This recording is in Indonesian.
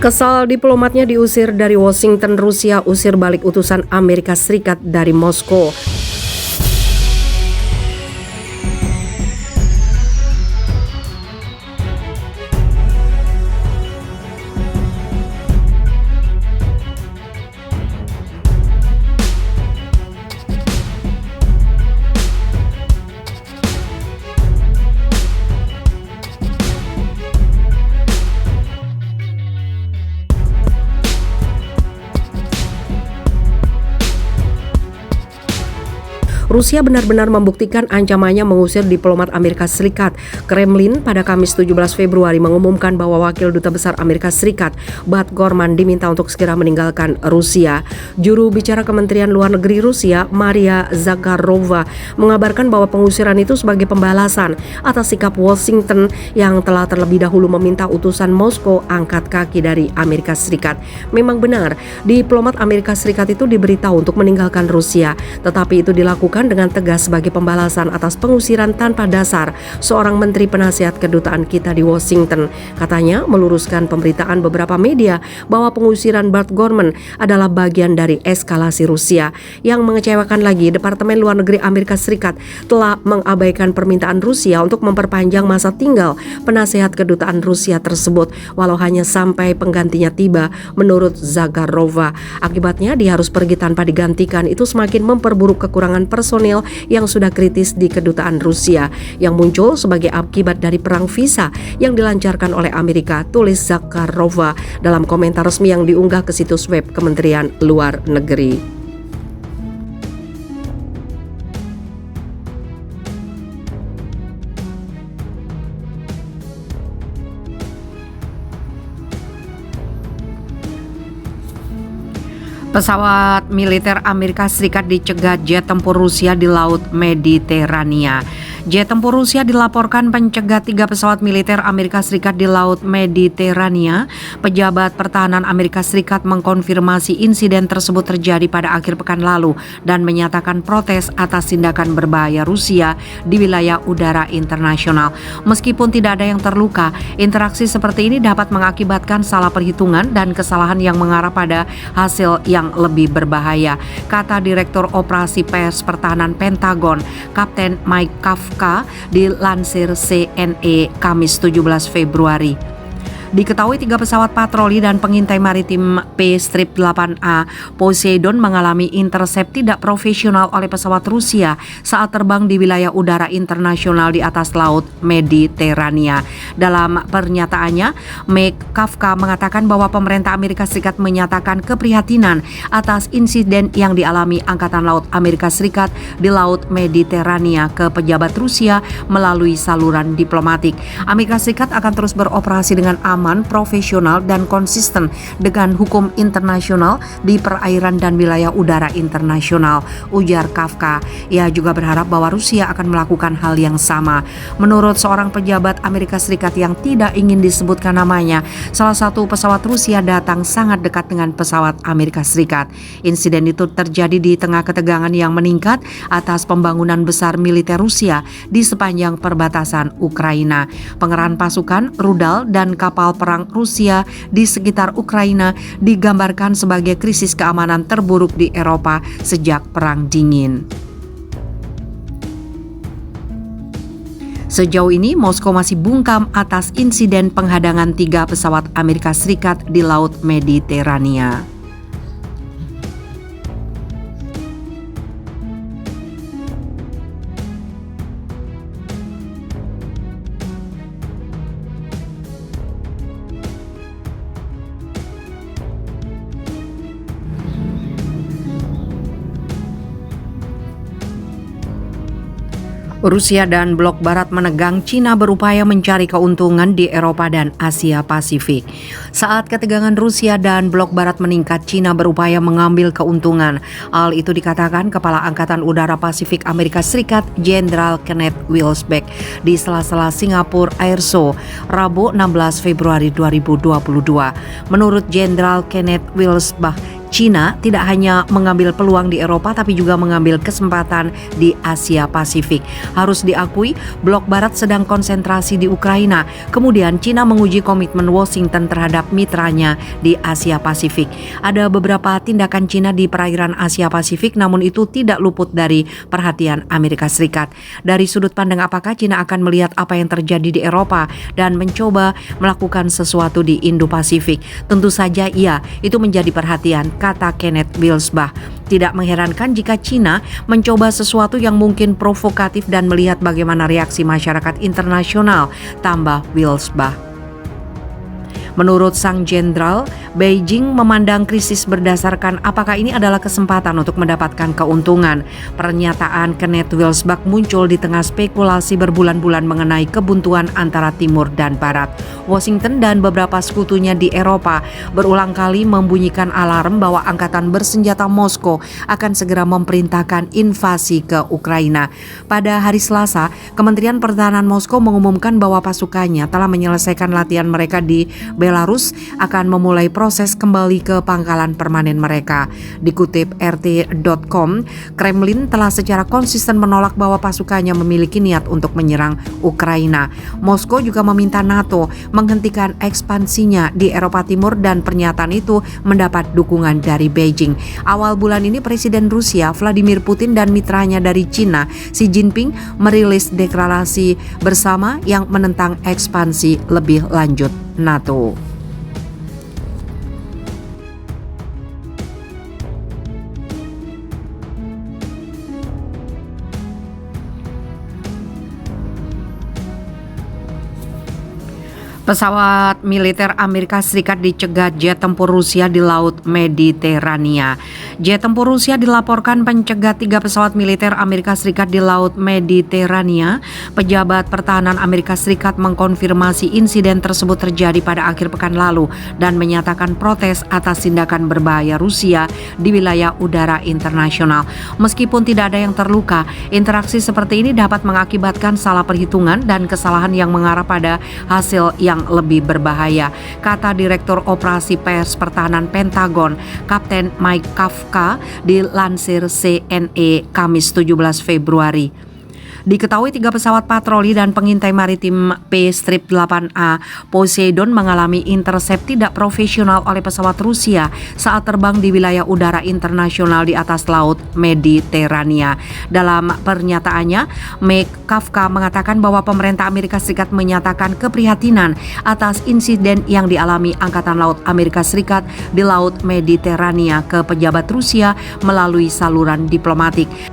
Kesal diplomatnya diusir dari Washington, Rusia usir balik utusan Amerika Serikat dari Moskow. Rusia benar-benar membuktikan ancamannya mengusir diplomat Amerika Serikat. Kremlin pada Kamis 17 Februari mengumumkan bahwa Wakil Duta Besar Amerika Serikat, Bud Gorman, diminta untuk segera meninggalkan Rusia. Juru bicara Kementerian Luar Negeri Rusia, Maria Zakharova, mengabarkan bahwa pengusiran itu sebagai pembalasan atas sikap Washington yang telah terlebih dahulu meminta utusan Moskow angkat kaki dari Amerika Serikat. Memang benar, diplomat Amerika Serikat itu diberitahu untuk meninggalkan Rusia, tetapi itu dilakukan dengan tegas sebagai pembalasan atas pengusiran tanpa dasar seorang menteri penasihat kedutaan kita di Washington. Katanya meluruskan pemberitaan beberapa media bahwa pengusiran Bud Gorman adalah bagian dari eskalasi Rusia. Yang mengecewakan lagi, Departemen Luar Negeri Amerika Serikat telah mengabaikan permintaan Rusia untuk memperpanjang masa tinggal penasihat kedutaan Rusia tersebut walau hanya sampai penggantinya tiba, menurut Zakharova. Akibatnya dia harus pergi tanpa digantikan. Itu semakin memperburuk kekurangan personil yang sudah kritis di kedutaan Rusia yang muncul sebagai akibat dari perang visa yang dilancarkan oleh Amerika, tulis Zakharova dalam komentar resmi yang diunggah ke situs web Kementerian Luar Negeri. Pesawat militer Amerika Serikat dicegat jet tempur Rusia di Laut Mediterania. Jet tempur Rusia dilaporkan pencegat 3 pesawat militer Amerika Serikat di Laut Mediterania. Pejabat pertahanan Amerika Serikat mengkonfirmasi insiden tersebut terjadi pada akhir pekan lalu dan menyatakan protes atas tindakan berbahaya Rusia di wilayah udara internasional. Meskipun tidak ada yang terluka, interaksi seperti ini dapat mengakibatkan salah perhitungan dan kesalahan yang mengarah pada hasil yang lebih berbahaya, kata Direktur Operasi Pers Pertahanan Pentagon, Kapten Mike Kafka, dilansir CNE Kamis 17 Februari. Diketahui 3 pesawat patroli dan pengintai maritim P-8A Poseidon mengalami intersep tidak profesional oleh pesawat Rusia saat terbang di wilayah udara internasional di atas Laut Mediterania. Dalam pernyataannya, Mike Kafka mengatakan bahwa pemerintah Amerika Serikat menyatakan keprihatinan atas insiden yang dialami Angkatan Laut Amerika Serikat di Laut Mediterania ke pejabat Rusia melalui saluran diplomatik. Amerika Serikat akan terus beroperasi dengan aman, profesional, dan konsisten dengan hukum internasional di perairan dan wilayah udara internasional, ujar Kafka. Ia juga berharap bahwa Rusia akan melakukan hal yang sama. Menurut seorang pejabat Amerika Serikat yang tidak ingin disebutkan namanya, salah satu pesawat Rusia datang sangat dekat dengan pesawat Amerika Serikat. Insiden itu terjadi di tengah ketegangan yang meningkat atas pembangunan besar militer Rusia di sepanjang perbatasan Ukraina. Pengerahan pasukan, rudal, dan kapal perang Rusia di sekitar Ukraina digambarkan sebagai krisis keamanan terburuk di Eropa sejak Perang Dingin. Sejauh ini, Moskow masih bungkam atas insiden penghadangan 3 pesawat Amerika Serikat di Laut Mediterania. Rusia dan blok barat menegang Cina berupaya mencari keuntungan di Eropa dan Asia Pasifik. Saat ketegangan Rusia dan blok barat meningkat, Cina berupaya mengambil keuntungan. Hal itu dikatakan Kepala Angkatan Udara Pasifik Amerika Serikat, Jenderal Kenneth Wilsbeck, di sela-sela Singapore Air Show, Rabu 16 Februari 2022. Menurut Jenderal Kenneth Wilsbeck, China tidak hanya mengambil peluang di Eropa tapi juga mengambil kesempatan di Asia Pasifik. Harus diakui, blok barat sedang konsentrasi di Ukraina. Kemudian China menguji komitmen Washington terhadap mitranya di Asia Pasifik. Ada beberapa tindakan China di perairan Asia Pasifik, namun itu tidak luput dari perhatian Amerika Serikat. Dari sudut pandang apakah China akan melihat apa yang terjadi di Eropa dan mencoba melakukan sesuatu di Indo-Pasifik? Tentu saja iya, itu menjadi perhatian, kata Kenneth Wilsbach. Tidak mengherankan jika China mencoba sesuatu yang mungkin provokatif dan melihat bagaimana reaksi masyarakat internasional, tambah Wilsbach. Menurut sang jenderal, Beijing memandang krisis berdasarkan apakah ini adalah kesempatan untuk mendapatkan keuntungan. Pernyataan Kenneth Wilsbach muncul di tengah spekulasi berbulan-bulan mengenai kebuntuan antara Timur dan Barat. Washington dan beberapa sekutunya di Eropa berulang kali membunyikan alarm bahwa angkatan bersenjata Moskow akan segera memerintahkan invasi ke Ukraina. Pada hari Selasa, Kementerian Pertahanan Moskow mengumumkan bahwa pasukannya telah menyelesaikan latihan mereka di Belarus akan memulai proses kembali ke pangkalan permanen mereka. Dikutip RT.com, Kremlin telah secara konsisten menolak bahwa pasukannya memiliki niat untuk menyerang Ukraina. Moskow juga meminta NATO menghentikan ekspansinya di Eropa Timur dan pernyataan itu mendapat dukungan dari Beijing. Awal bulan ini Presiden Rusia Vladimir Putin dan mitranya dari China Xi Jinping merilis deklarasi bersama yang menentang ekspansi lebih lanjut NATO. Pesawat militer Amerika Serikat dicegat jet tempur Rusia di Laut Mediterania. Jet tempur Rusia dilaporkan pencegat 3 pesawat militer Amerika Serikat di Laut Mediterania. Pejabat Pertahanan Amerika Serikat mengkonfirmasi insiden tersebut terjadi pada akhir pekan lalu dan menyatakan protes atas tindakan berbahaya Rusia di wilayah udara internasional. Meskipun tidak ada yang terluka, interaksi seperti ini dapat mengakibatkan salah perhitungan dan kesalahan yang mengarah pada hasil yang lebih berbahaya, kata Direktur Operasi Pers Pertahanan Pentagon, Kapten Mike Kafka, dilansir CNE Kamis 17 Februari. Diketahui 3 pesawat patroli dan pengintai maritim P-8A Poseidon mengalami intercept tidak profesional oleh pesawat Rusia saat terbang di wilayah udara internasional di atas Laut Mediterania. Dalam pernyataannya, Mike Kafka mengatakan bahwa pemerintah Amerika Serikat menyatakan keprihatinan atas insiden yang dialami Angkatan Laut Amerika Serikat di Laut Mediterania ke pejabat Rusia melalui saluran diplomatik.